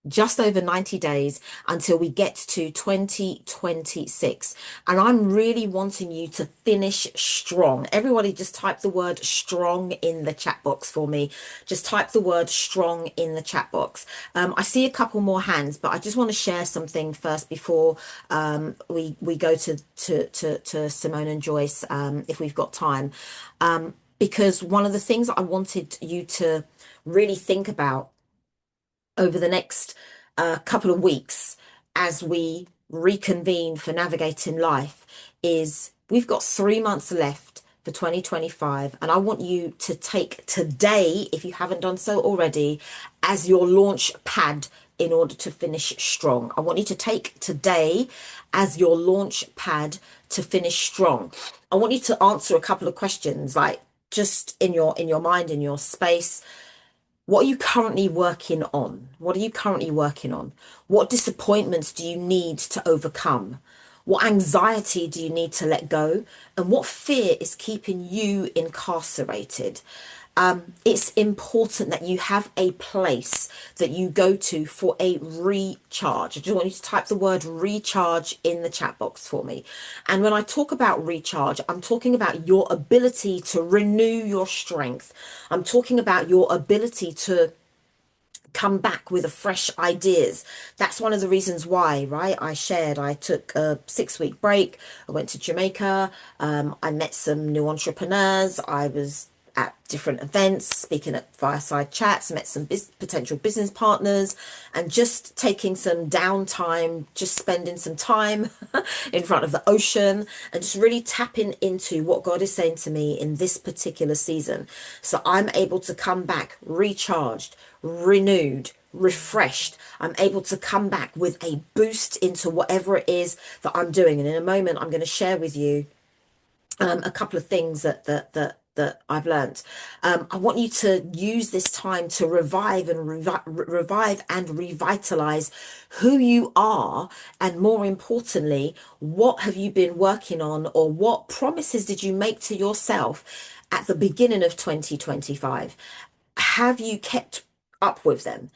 just over 90 days until we get to 2026. And I'm really wanting you to finish strong. Everybody just type the word strong in the chat box for me. Just type the word strong in the chat box. I see a couple more hands, but I just want to share something first before we go to Simone and Joyce, if we've got time. Because one of the things that I wanted you to really think about over the next couple of weeks as we reconvene for navigating life is we've got 3 months left for 2025, and I want you to take today, if you haven't done so already, as your launch pad in order to finish strong. I want you to take today as your launch pad to finish strong. I want you to answer a couple of questions, like just in your mind, in your space. What are you currently working on? What are you currently working on? What disappointments do you need to overcome? What anxiety do you need to let go? And what fear is keeping you incarcerated? It's important that you have a place that you go to for a recharge. I just want you to type the word recharge in the chat box for me. And when I talk about recharge, I'm talking about your ability to renew your strength. I'm talking about your ability to come back with a fresh ideas. That's one of the reasons why, right? I took a 6 week break. I went to Jamaica. I met some new entrepreneurs. I was at different events, speaking at fireside chats, met some potential business partners, and just taking some downtime, just spending some time in front of the ocean and just really tapping into what God is saying to me in this particular season. So I'm able to come back recharged, renewed, refreshed. I'm able to come back with a boost into whatever it is that I'm doing. And in a moment, I'm going to share with you a couple of things that I've learned. I want you to use this time to revive and revitalize who you are, and more importantly, what have you been working on, or what promises did you make to yourself at the beginning of 2025? Have you kept up with them?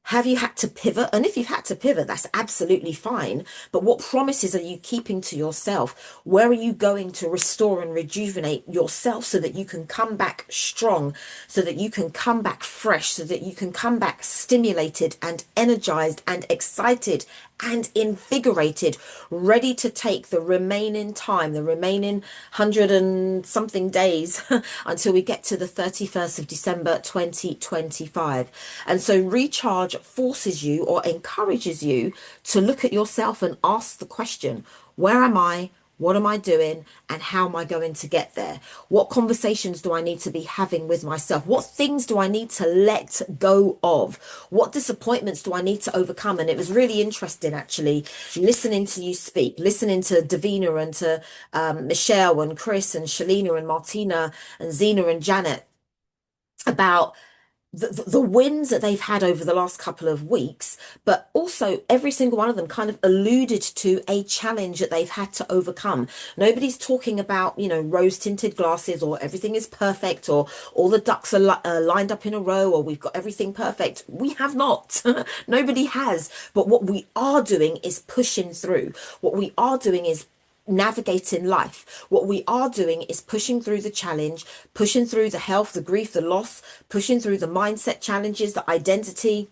Have you had to pivot? And if you've had to pivot, that's absolutely fine. But what promises are you keeping to yourself? Where are you going to restore and rejuvenate yourself so that you can come back strong, so that you can come back fresh, so that you can come back stimulated and energized and excited and invigorated, ready to take the remaining time, the remaining 100 and something days until we get to the 31st of December 2025. And so recharge forces you or encourages you to look at yourself and ask the question, where am I? What am I doing? And how am I going to get there? What conversations do I need to be having with myself? What things do I need to let go of? What disappointments do I need to overcome? And it was really interesting, actually, listening to you speak, listening to Davina and to Michelle and Chris and Shalina and Martina and Zena and Janet about the wins that they've had over the last couple of weeks, but also every single one of them kind of alluded to a challenge that they've had to overcome. Nobody's talking about, rose tinted glasses, or everything is perfect, or all the ducks are lined up in a row, or we've got everything perfect. We have not. Nobody has. But what we are doing is pushing through. What we are doing is navigating life. What we are doing is pushing through the challenge, pushing through the health, the grief, the loss, pushing through the mindset challenges, the identity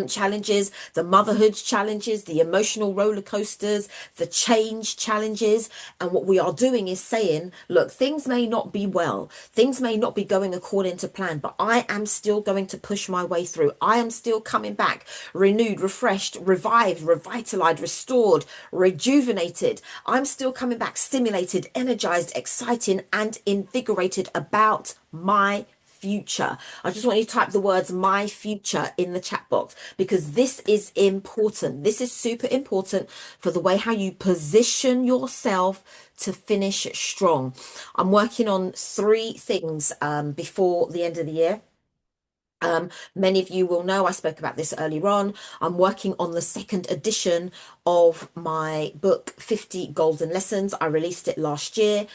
challenges, the motherhood challenges, the emotional roller coasters, the change challenges. And what we are doing is saying, look, things may not be well, things may not be going according to plan, but I am still going to push my way through. I am still coming back renewed, refreshed, revived, revitalized, restored, rejuvenated. I'm still coming back stimulated, energized, exciting, and invigorated about my future. I just want you to type the words my future in the chat box, because this is important. This is super important for the way how you position yourself to finish strong. I'm working on 3 things before the end of the year. Many of you will know I spoke about this earlier on. I'm working on the second edition of my book, 50 Golden Lessons. I released it last year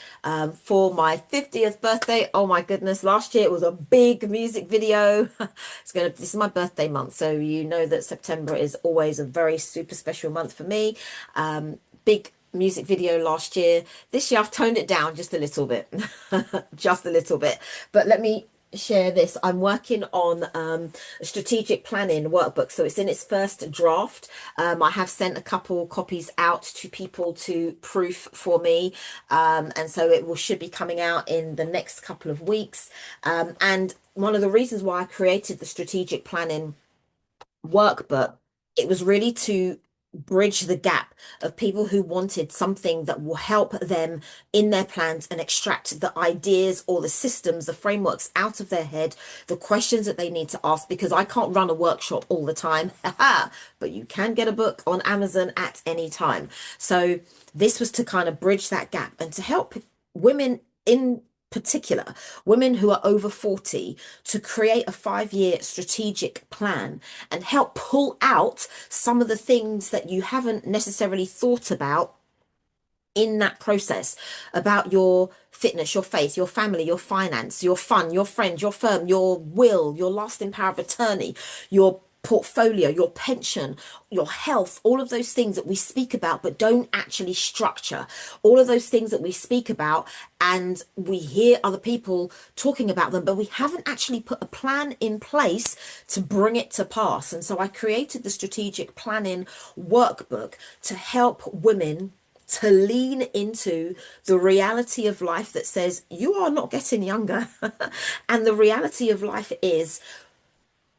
for my 50th birthday. Oh my goodness, last year it was a big music video. This is my birthday month, so you know that September is always a very super special month for me. Big music video last year. This year I've toned it down just a little bit, just a little bit. But let me share this. I'm working on a strategic planning workbook, so it's in its first draft. I have sent a couple copies out to people to proof for me, and so it should be coming out in the next couple of weeks. And one of the reasons why I created the strategic planning workbook, it was really to bridge the gap of people who wanted something that will help them in their plans and extract the ideas or the systems, the frameworks out of their head, the questions that they need to ask, because I can't run a workshop all the time. But you can get a book on Amazon at any time. So this was to kind of bridge that gap and to help women in particular, women who are over 40, to create a 5-year strategic plan and help pull out some of the things that you haven't necessarily thought about in that process, about your fitness, your faith, your family, your finance, your fun, your friends, your firm, your will, your lasting power of attorney, your portfolio, your pension, your health, all of those things that we speak about but don't actually structure, all of those things that we speak about and we hear other people talking about them, but we haven't actually put a plan in place to bring it to pass. And so I created the strategic planning workbook to help women to lean into the reality of life that says you are not getting younger. And the reality of life is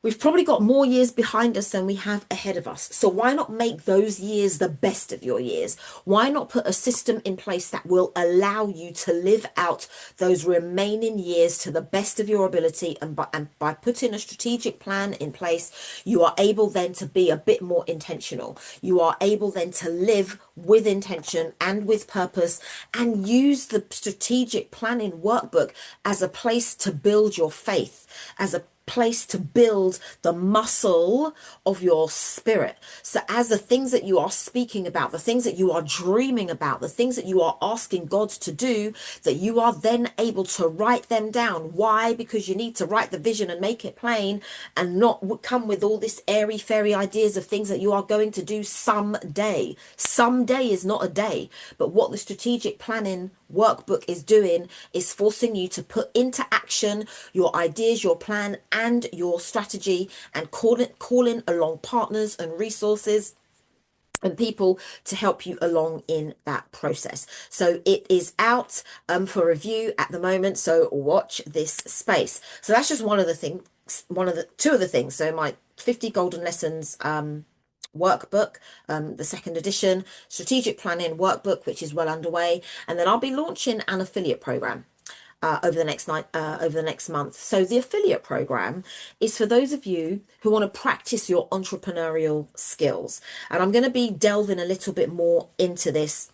we've probably got more years behind us than we have ahead of us. So why not make those years the best of your years? Why not put a system in place that will allow you to live out those remaining years to the best of your ability? And by putting a strategic plan in place, you are able then to be a bit more intentional. You are able then to live with intention and with purpose, and use the strategic planning workbook as a place to build your faith, as a place to build the muscle of your spirit. So as the things that you are speaking about, the things that you are dreaming about, the things that you are asking God to do, that you are then able to write them down. Why? Because you need to write the vision and make it plain, and not come with all this airy fairy ideas of things that you are going to do someday. Someday is not a day. But what the strategic planning workbook is doing is forcing you to put into action your ideas, your plan, and your strategy, and calling along partners and resources and people to help you along in that process. So it is out for review at the moment, so watch this space. So that's just one of the things, two of the things. So my 50 Golden Lessons workbook, the second edition, strategic planning workbook, which is well underway, and then I'll be launching an affiliate program over the next month. So the affiliate program is for those of you who want to practice your entrepreneurial skills, and I'm going to be delving a little bit more into this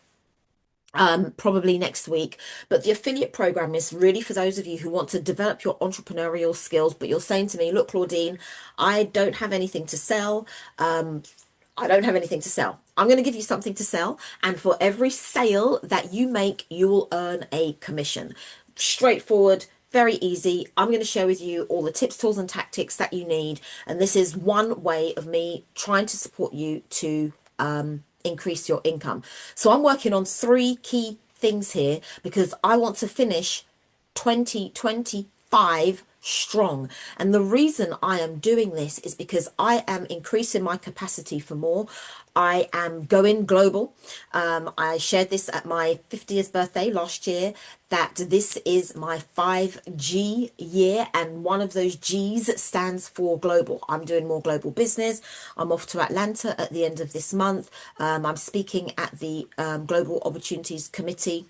probably next week. But the affiliate program is really for those of you who want to develop your entrepreneurial skills, but you're saying to me, look, Claudine, I don't have anything to sell. I don't have anything to sell. I'm going to give you something to sell, and for every sale that you make, you will earn a commission. Straightforward, very easy. I'm going to share with you all the tips, tools, and tactics that you need, and this is one way of me trying to support you to increase your income. So I'm working on 3 key things here because I want to finish 2025 strong. And the reason I am doing this is because I am increasing my capacity for more. I am going global. I shared this at my 50th birthday last year, that this is my 5G year, and one of those G's stands for global. I'm doing more global business. I'm off to Atlanta at the end of this month. I'm speaking at the Global Opportunities Committee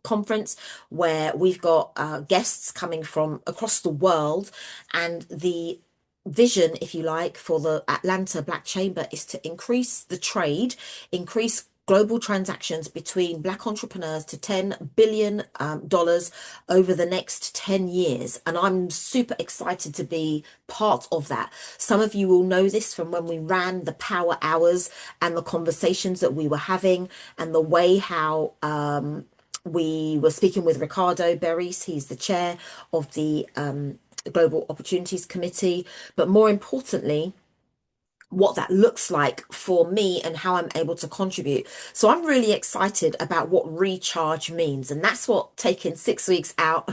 conference, where we've got guests coming from across the world, and the vision, if you like, for the Atlanta Black Chamber is to increase the trade, increase global transactions between Black entrepreneurs to $10 billion dollars over the next 10 years. And I'm super excited to be part of that. Some of you will know this from when we ran the power hours and the conversations that we were having and the way how we were speaking with Ricardo Beris. He's the chair of the Global Opportunities Committee. But more importantly, what that looks like for me and how I'm able to contribute. So I'm really excited about what recharge means. And that's what taking 6 weeks out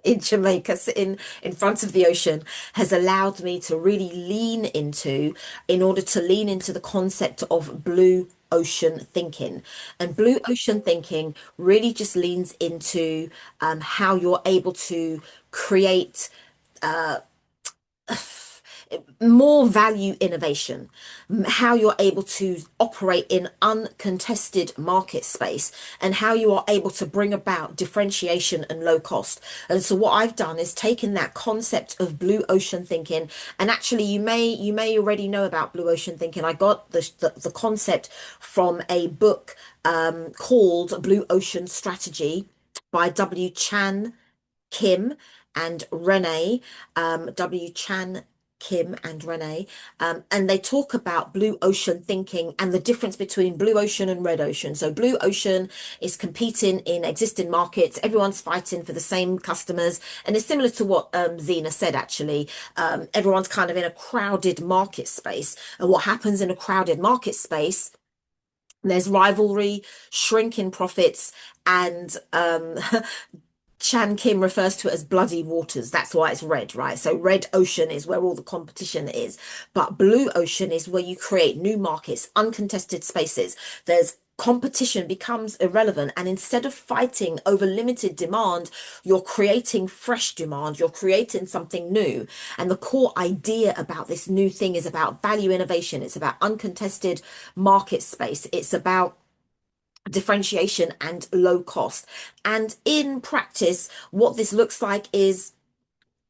in Jamaica, sitting in front of the ocean, has allowed me to really lean into, in order to lean into the concept of blue ocean thinking. And blue ocean thinking really just leans into how you're able to create more value innovation, how you're able to operate in uncontested market space, and how you are able to bring about differentiation and low cost. And so what I've done is taken that concept of blue ocean thinking, and actually you may already know about blue ocean thinking. I got the concept from a book called Blue Ocean Strategy by W. Chan Kim and Renee, W. Chan Kim and Renee, and they talk about blue ocean thinking and the difference between blue ocean and red ocean. So blue ocean is competing in existing markets. Everyone's fighting for the same customers. And it's similar to what Zena said, actually. Everyone's kind of in a crowded market space. And what happens in a crowded market space, there's rivalry, shrinking profits, and Chan Kim refers to it as bloody waters. That's why it's red, right? So red ocean is where all the competition is. But blue ocean is where you create new markets, uncontested spaces. There's competition becomes irrelevant. And instead of fighting over limited demand, you're creating fresh demand. You're creating something new. And the core idea about this new thing is about value innovation. It's about uncontested market space. It's about differentiation and low cost. And in practice, what this looks like is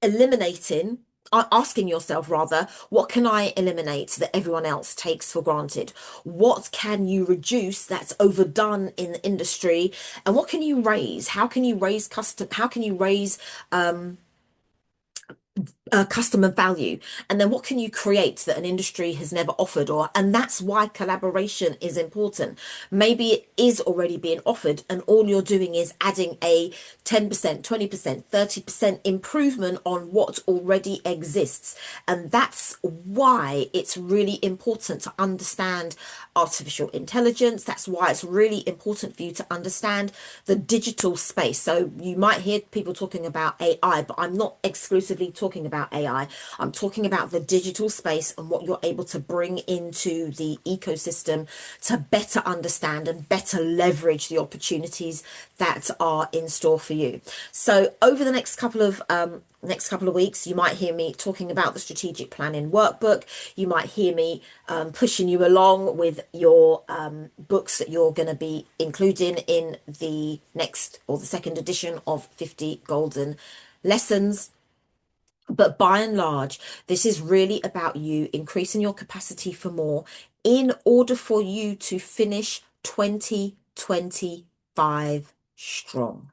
eliminating, asking yourself rather, what can I eliminate that everyone else takes for granted? What can you reduce that's overdone in the industry? And what can you raise? How can you raise how can you raise customer value, and then what can you create that an industry has never offered? Or and that's why collaboration is important. Maybe it is already being offered and all you're doing is adding a 10%, 20%, 30% improvement on what already exists. And that's why it's really important to understand artificial intelligence. That's why it's really important for you to understand the digital space. So you might hear people talking about AI, but I'm not exclusively talking about AI. I'm talking about the digital space and what you're able to bring into the ecosystem to better understand and better leverage the opportunities that are in store for you. So over the next couple of weeks, you might hear me talking about the strategic planning workbook. You might hear me pushing you along with your books that you're going to be including in the next or the second edition of 50 Golden Lessons. But by and large, this is really about you increasing your capacity for more in order for you to finish 2025 strong.